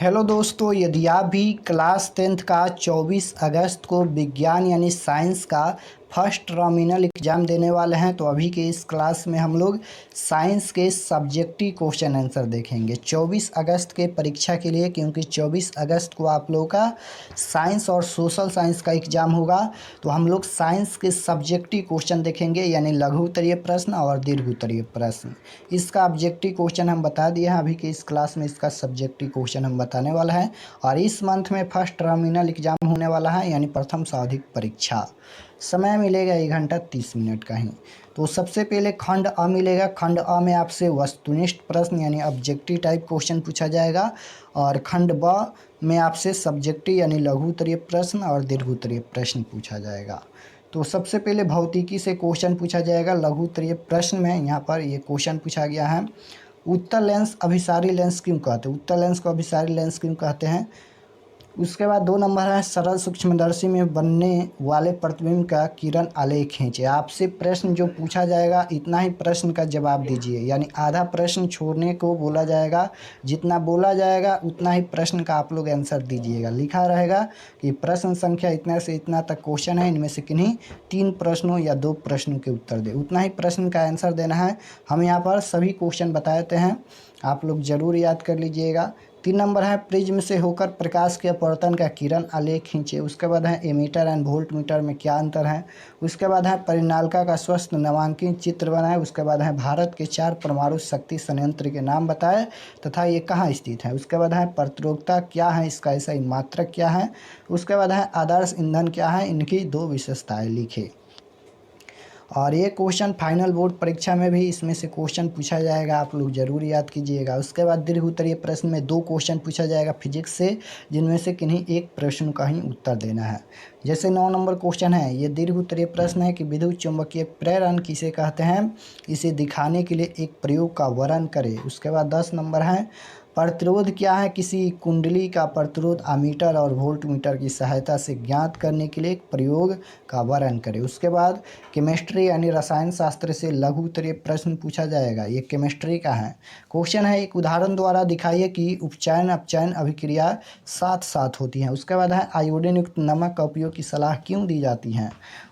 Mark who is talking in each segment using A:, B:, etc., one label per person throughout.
A: Hello दोस्तों, यदि आप भी क्लास 10th का 24 अगस्त को विज्ञान यानी साइंस का फर्स्ट टर्मिनल एग्ज़ाम देने वाले हैं तो अभी के इस क्लास में हम लोग साइंस के सब्जेक्टिव क्वेश्चन आंसर देखेंगे 24 अगस्त के परीक्षा के लिए, क्योंकि 24 अगस्त को आप लोगों का साइंस और सोशल साइंस का एग्ज़ाम होगा। तो हम लोग साइंस के सब्जेक्टिव क्वेश्चन देखेंगे, यानी लघु उत्तरीय प्रश्न और दीर्घ उत्तरीय प्रश्न। इसका ऑब्जेक्टिव क्वेश्चन हम बता दिए हैं, अभी के इस क्लास में इसका सब्जेक्टिव क्वेश्चन हम बताने वाला है। और इस मंथ में फर्स्ट टर्मिनल एग्जाम होने वाला है, यानी प्रथम सावधिक परीक्षा। समय मिलेगा 1 घंटा 30 मिनट का ही। तो सबसे पहले खंड अ मिलेगा। खंड अ में आपसे वस्तुनिष्ठ प्रश्न यानी ऑब्जेक्टिव टाइप क्वेश्चन पूछा जाएगा, और खंड ब में आपसे सब्जेक्टिव यानी लघु उत्तरीय प्रश्न और दीर्घ उत्तरीय प्रश्न पूछा जाएगा। तो सबसे पहले भौतिकी से क्वेश्चन पूछा जाएगा लघु उत्तरीय प्रश्न में। यहाँ पर ये क्वेश्चन पूछा गया है, उत्तल लेंस अभिसारी लेंस क्यों कहते हैं? उत्तल लेंस को अभिसारी लेंस क्यों कहते हैं? उसके बाद 2 नंबर है, सरल सूक्ष्मदर्शी में बनने वाले प्रतिबिंब का किरण आलेख खींचे। आपसे प्रश्न जो पूछा जाएगा इतना ही प्रश्न का जवाब दीजिए, यानी आधा प्रश्न छोड़ने को बोला जाएगा। जितना बोला जाएगा उतना ही प्रश्न का आप लोग आंसर दीजिएगा। लिखा रहेगा कि प्रश्न संख्या इतना से इतना तक क्वेश्चन है, इनमें से किन्हीं 3 प्रश्नों या 2 प्रश्नों के उत्तर दे, उतना ही प्रश्न का आंसर देना है। हम यहाँ पर सभी क्वेश्चन बताए हैं, आप लोग ज़रूर याद कर लीजिएगा। 3 नंबर है, प्रिज्म से होकर प्रकाश के अपवर्तन का किरण आलेख खींचे। उसके बाद है एमीटर एंड वोल्ट मीटर में क्या अंतर है। उसके बाद है परिनालिका का स्वस्थ नामांकित चित्र बनाए। उसके बाद है भारत के 4 परमाणु शक्ति संयंत्र के नाम बताए तथा ये कहाँ स्थित है। उसके बाद है प्रतिरोधकता क्या है, इसका ऐसा ही मात्रक क्या है। उसके बाद है आदर्श ईंधन क्या है, इनकी 2 विशेषताएं लिखे। और ये क्वेश्चन फाइनल बोर्ड परीक्षा में भी इसमें से क्वेश्चन पूछा जाएगा, आप लोग जरूर याद कीजिएगा। उसके बाद दीर्घ उत्तरीय प्रश्न में 2 क्वेश्चन पूछा जाएगा फिजिक्स से, जिनमें से किन्हीं एक प्रश्न का ही उत्तर देना है। जैसे 9 नंबर क्वेश्चन है, ये दीर्घ उत्तरीय प्रश्न है कि विद्युत चुम्बकीय प्रेरण किसे कहते हैं, इसे दिखाने के लिए एक प्रयोग का वर्णन करें। उसके बाद 10 नंबर है, प्रतिरोध क्या है, किसी कुंडली का प्रतिरोध अमीटर और वोल्ट मीटर की सहायता से ज्ञात करने के लिए एक प्रयोग का वर्णन करें। उसके बाद केमिस्ट्री यानी रसायन शास्त्र से लघु उत्तरीय प्रश्न पूछा जाएगा, ये केमिस्ट्री का है। क्वेश्चन है, एक उदाहरण द्वारा दिखाइए कि उपचयन अपचयन अभिक्रिया साथ साथ होती हैं। उसके बाद है आयोडीन युक्त नमक का उपयोग की सलाह क्यों दी जाती है।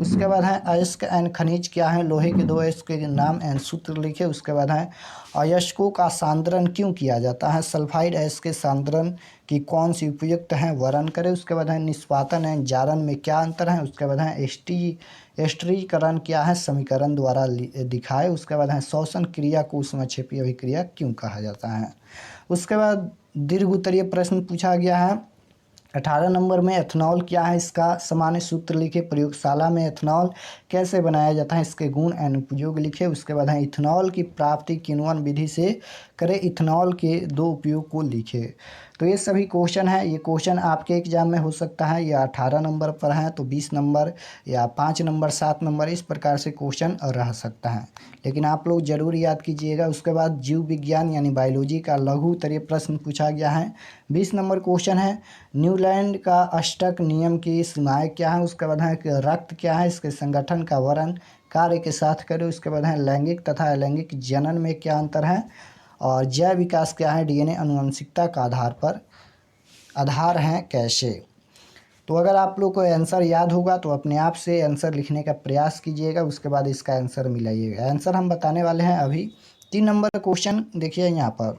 A: उसके बाद है अयस्क एंड खनिज क्या है, लोहे के 2 अयस्क के नाम एंड सूत्र लिखे। उसके बाद है अयस्कों का सांद्रण क्यों किया जाता है, सल्फाइड अयस्क के सांद्रण की कौन सी उपयुक्त है, वर्णन करें। उसके बाद है निष्पादन एंड जारण में क्या अंतर है। उसके बाद है एस्टरीकरण क्या है, समीकरण द्वारा दिखाए। उसके बाद है श्वसन क्रिया को ऊष्मक्षेपी अभिक्रिया क्यों कहा जाता है। उसके बाद दीर्घ उत्तरीय प्रश्न पूछा गया है 18 नंबर में, एथनॉल क्या है, इसका सामान्य सूत्र लिखे। प्रयोगशाला में एथनॉल कैसे बनाया जाता है, इसके गुण एवं उपयोग लिखे। उसके बाद है इथेनॉल की प्राप्ति किण्वन विधि से करें, इथेनॉल के 2 उपयोग को लिखे। तो ये सभी क्वेश्चन है, ये क्वेश्चन आपके एग्जाम में हो सकता है या 18 नंबर पर है तो 20 नंबर या 5 नंबर 7 नंबर इस प्रकार से क्वेश्चन रह सकता है, लेकिन आप लोग जरूर याद कीजिएगा। उसके बाद जीव विज्ञान यानी बायोलॉजी का लघु उत्तरीय प्रश्न पूछा गया है, 20 नंबर क्वेश्चन है, न्यूलैंड का अष्टक नियम की सीमाएं क्या है। उसके बाद है कि रक्त क्या है, इसके संगठन का वर्णन कार्य के साथ करें। उसके बाद है लैंगिक तथा अलैंगिक जनन में क्या अंतर है, और जैव विकास क्या है, डीएनए आनुवंशिकता का आधार हैं कैसे। तो अगर आप लोग को आंसर याद होगा तो अपने आप से आंसर लिखने का प्रयास कीजिएगा, उसके बाद इसका आंसर मिलाइएगा। आंसर हम बताने वाले हैं अभी। 3 नंबर क्वेश्चन देखिए यहाँ पर,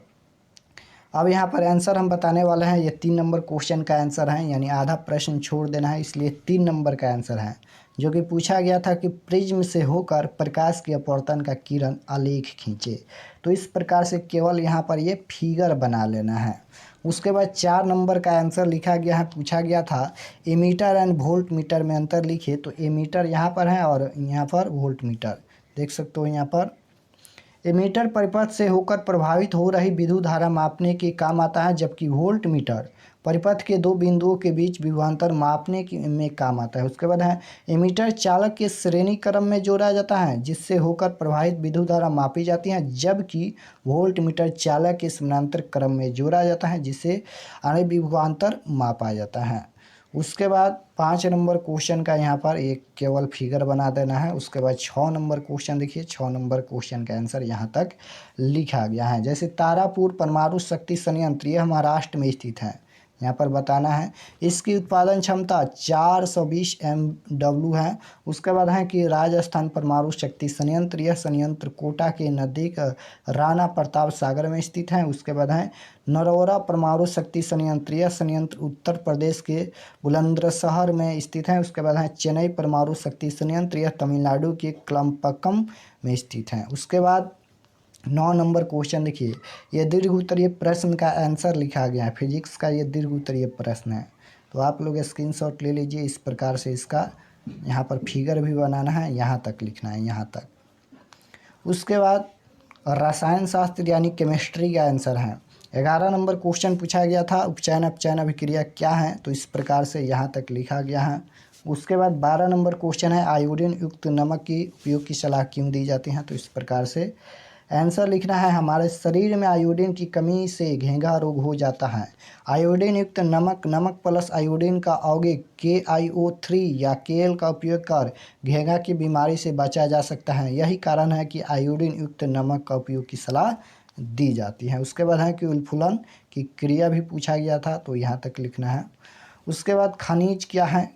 A: अब यहाँ पर आंसर हम बताने वाले हैं, ये 3 नंबर क्वेश्चन का आंसर है, यानी आधा प्रश्न छोड़ देना है, इसलिए 3 नंबर का आंसर है। जो कि पूछा गया था कि प्रिज्म से होकर प्रकाश के अपवर्तन का किरण आलेख खींचे। तो इस प्रकार से केवल यहाँ पर ये फिगर बना लेना है। उसके बाद 4 नंबर का आंसर लिखा गया है, पूछा गया था एमीटर एंड वोल्ट मीटर में अंतर लिखिए। तो एमीटर यहाँ पर है और यहाँ पर वोल्ट मीटर देख सकते हो। यहाँ पर एमीटर परिपथ से होकर प्रभावित हो रही विद्युत धारा मापने के काम आता है, जबकि वोल्ट मीटर परिपथ के 2 बिंदुओं के बीच विभवांतर मापने में काम आता है। उसके बाद है एमीटर चालक के श्रेणी क्रम में जोड़ा जाता है, जिससे होकर प्रवाहित विद्युत धारा मापी जाती है, जबकि वोल्ट मीटर चालक के समानांतर क्रम में जोड़ा जाता है, जिससे अन्य विभवांतर मापा जाता है। उसके बाद 5 नंबर क्वेश्चन का यहाँ पर एक केवल फिगर बना देना है। उसके बाद 6 नंबर क्वेश्चन देखिए, 6 नंबर क्वेश्चन का आंसर यहाँ तक लिखा गया है। जैसे तारापुर परमाणु शक्ति संयंत्र यह महाराष्ट्र में स्थित है, यहाँ पर बताना है। इसकी उत्पादन क्षमता 420 MW है। उसके बाद है कि राजस्थान परमाणु शक्ति संयंत्र, यह संयंत्र कोटा के नज़दीक राणा प्रताप सागर में स्थित है। उसके बाद है नरौरा परमाणु शक्ति संयंत्र, यह संयंत्र उत्तर प्रदेश के बुलंदशहर में स्थित है। उसके बाद है चेन्नई परमाणु शक्ति संयंत्र, यह तमिलनाडु के क्लम्पक्कम में स्थित है। उसके बाद 9 नंबर क्वेश्चन देखिए, ये दीर्घ उत्तरीय प्रश्न का आंसर लिखा गया है। फिजिक्स का ये दीर्घ उत्तरीय प्रश्न है, तो आप लोग स्क्रीनशॉट ले लीजिए। इस प्रकार से इसका यहाँ पर फिगर भी बनाना है, यहाँ तक लिखना है, यहाँ तक। उसके बाद रसायन शास्त्र यानी केमिस्ट्री का आंसर है। 11 नंबर क्वेश्चन पूछा गया था, उपचयन अपचयन अभिक्रिया क्या है, तो इस प्रकार से यहाँ तक लिखा गया है। उसके बाद 12 नंबर क्वेश्चन है, आयोडीन युक्त नमक की उपयोग की सलाह क्यों दी जाती है, तो इस प्रकार से आंसर लिखना है। हमारे शरीर में आयोडीन की कमी से घेंघा रोग हो जाता है। आयोडीन युक्त नमक, नमक प्लस आयोडीन का यौगिक KiO3 या Kl का उपयोग कर घेंघा की बीमारी से बचा जा सकता है। यही कारण है कि आयोडीन युक्त नमक का उपयोग की सलाह दी जाती है। उसके बाद है कि उल्फुलन की क्रिया भी पूछा गया था, तो यहाँ तक लिखना है। उसके बाद खनिज क्या है,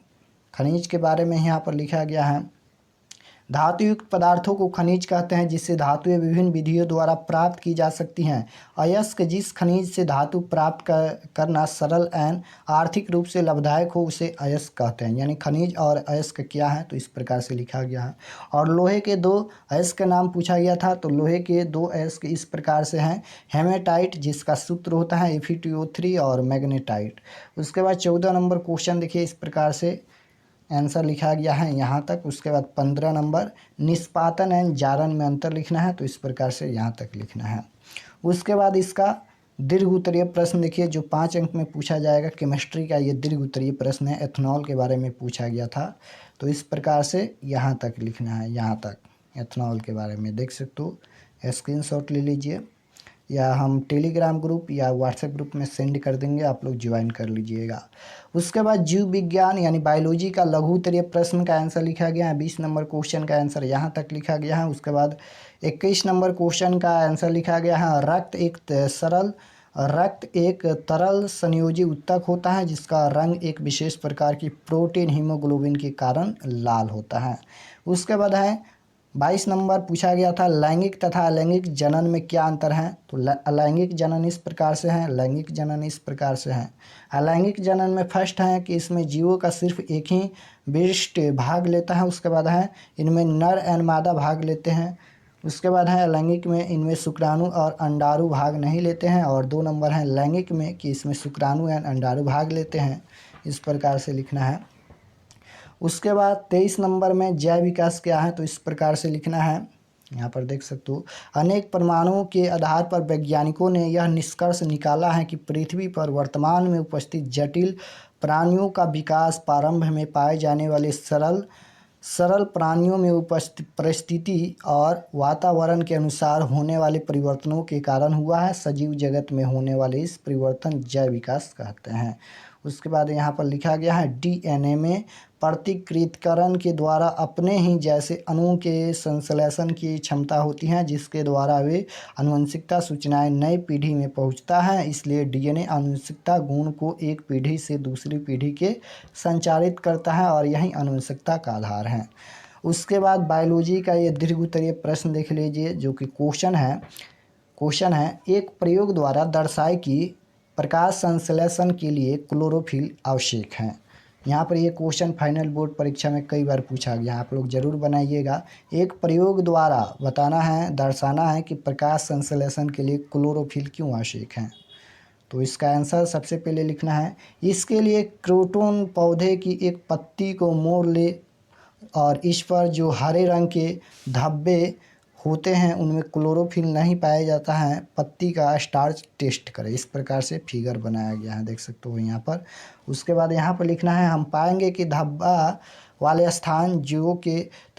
A: खनिज के बारे में यहाँ पर लिखा गया है। धातुयुक्त पदार्थों को खनिज कहते हैं, जिससे धातुएं विभिन्न विधियों द्वारा प्राप्त की जा सकती हैं। अयस्क जिस खनिज से धातु प्राप्त करना सरल एवं आर्थिक रूप से लाभदायक हो उसे अयस्क कहते हैं। यानी खनिज और अयस्क क्या है, तो इस प्रकार से लिखा गया है। और लोहे के 2 अयस्क का नाम पूछा गया था, तो लोहे के 2 अयस्क इस प्रकार से हैं। हेमेटाइट जिसका सूत्र होता है Fe2O3 और मैग्नेटाइट। उसके बाद 14 नंबर क्वेश्चन देखिए, इस प्रकार से आंसर लिखा गया है यहाँ तक। उसके बाद 15 नंबर निष्पादन एवं जारण में अंतर लिखना है, तो इस प्रकार से यहाँ तक लिखना है। उसके बाद इसका दीर्घ उत्तरीय प्रश्न देखिए, जो 5 अंक में पूछा जाएगा। केमिस्ट्री का ये दीर्घ उत्तरीय प्रश्न है, एथनॉल के बारे में पूछा गया था, तो इस प्रकार से यहाँ तक लिखना है, यहाँ तक एथनॉल के बारे में देख सकते हो। स्क्रीनशॉट ले लीजिए, या हम टेलीग्राम ग्रुप या व्हाट्सएप ग्रुप में सेंड कर देंगे, आप लोग ज्वाइन कर लीजिएगा। उसके बाद जीव विज्ञान यानी बायोलॉजी का लघु उत्तरीय प्रश्न का आंसर लिखा गया है। 20 नंबर क्वेश्चन का आंसर यहाँ तक लिखा गया है। उसके बाद 21 नंबर क्वेश्चन का आंसर लिखा गया है। रक्त एक तरल संयोजी उत्तक होता है, जिसका रंग एक विशेष प्रकार की प्रोटीन हीमोग्लोबिन के कारण लाल होता है। उसके बाद है 22 नंबर पूछा गया था, लैंगिक तथा अलैंगिक जनन में क्या अंतर है, तो अलैंगिक जनन इस प्रकार से है, लैंगिक जनन इस प्रकार से है। अलैंगिक जनन में फर्स्ट है कि इसमें जीवों का सिर्फ एक ही विशिष्ट भाग लेता है। उसके बाद है इनमें नर एवं मादा भाग लेते हैं। उसके बाद है लैंगिक में इनमें शुक्राणु और अंडाणु भाग नहीं लेते हैं। और 2 नंबर है लैंगिक में कि इसमें शुक्राणु एवं अंडाणु भाग लेते हैं। इस प्रकार से लिखना है। उसके बाद 23 नंबर में जैव विकास क्या है, तो इस प्रकार से लिखना है, यहाँ पर देख सकते हो। अनेक परमाणुओं के आधार पर वैज्ञानिकों ने यह निष्कर्ष निकाला है कि पृथ्वी पर वर्तमान में उपस्थित जटिल प्राणियों का विकास प्रारंभ में पाए जाने वाले सरल प्राणियों में उपस्थित परिस्थिति और वातावरण के अनुसार होने वाले परिवर्तनों के कारण हुआ है। सजीव जगत में होने वाले इस परिवर्तन जैव विकास कहते हैं। उसके बाद यहाँ पर लिखा गया है, DNA में प्रतिकृतिकरण के द्वारा अपने ही जैसे अणुओं के संश्लेषण की क्षमता होती है, जिसके द्वारा वे आनुवंशिकता सूचनाएं नई पीढ़ी में पहुंचता है। इसलिए DNA आनुवंशिकता गुण को एक पीढ़ी से दूसरी पीढ़ी के संचारित करता है और यही आनुवंशिकता का आधार है। उसके बाद बायोलॉजी का ये दीर्घ उत्तरीय प्रश्न देख लीजिए, जो कि क्वेश्चन है एक प्रयोग द्वारा दर्शाए कि प्रकाश संश्लेषण के लिए क्लोरोफिल आवश्यक है। यहाँ पर ये क्वेश्चन फाइनल बोर्ड परीक्षा में कई बार पूछा गया, आप लोग ज़रूर बनाइएगा। एक प्रयोग द्वारा बताना है, दर्शाना है कि प्रकाश संश्लेषण के लिए क्लोरोफिल क्यों आवश्यक है, तो इसका आंसर सबसे पहले लिखना है, इसके लिए क्रोटन पौधे की एक पत्ती को मोड़ ले और इस पर जो हरे रंग के धब्बे होते हैं उनमें क्लोरोफिल नहीं पाया जाता है, पत्ती का स्टार्च टेस्ट करें। इस प्रकार से फिगर बनाया गया है, देख सकते हो यहाँ पर। उसके बाद यहाँ पर लिखना है, हम पाएंगे कि धब्बा वाले स्थान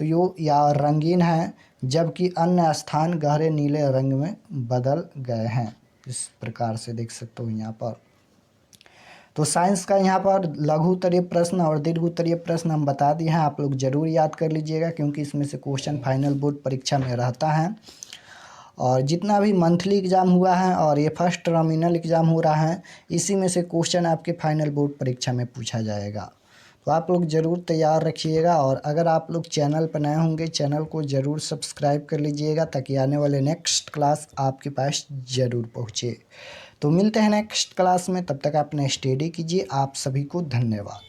A: यो या रंगीन हैं, जबकि अन्य स्थान गहरे नीले रंग में बदल गए हैं। इस प्रकार से देख सकते हो यहाँ पर। तो साइंस का यहाँ पर लघु उत्तरीय प्रश्न और दीर्घ उत्तरीय प्रश्न हम बता दिए हैं, आप लोग ज़रूर याद कर लीजिएगा क्योंकि इसमें से क्वेश्चन फाइनल बोर्ड परीक्षा में रहता है। और जितना भी मंथली एग्ज़ाम हुआ है और ये फर्स्ट टर्मिनल एग्ज़ाम हो रहा है, इसी में से क्वेश्चन आपके फाइनल बोर्ड परीक्षा में पूछा जाएगा। तो आप लोग ज़रूर तैयार रखिएगा। और अगर आप लोग चैनल पर नए होंगे, चैनल को ज़रूर सब्सक्राइब कर लीजिएगा ताकि आने वाले नेक्स्ट क्लास आपके पास ज़रूर पहुँचे। तो मिलते हैं नेक्स्ट क्लास में, तब तक अपना स्टडी कीजिए। आप सभी को धन्यवाद।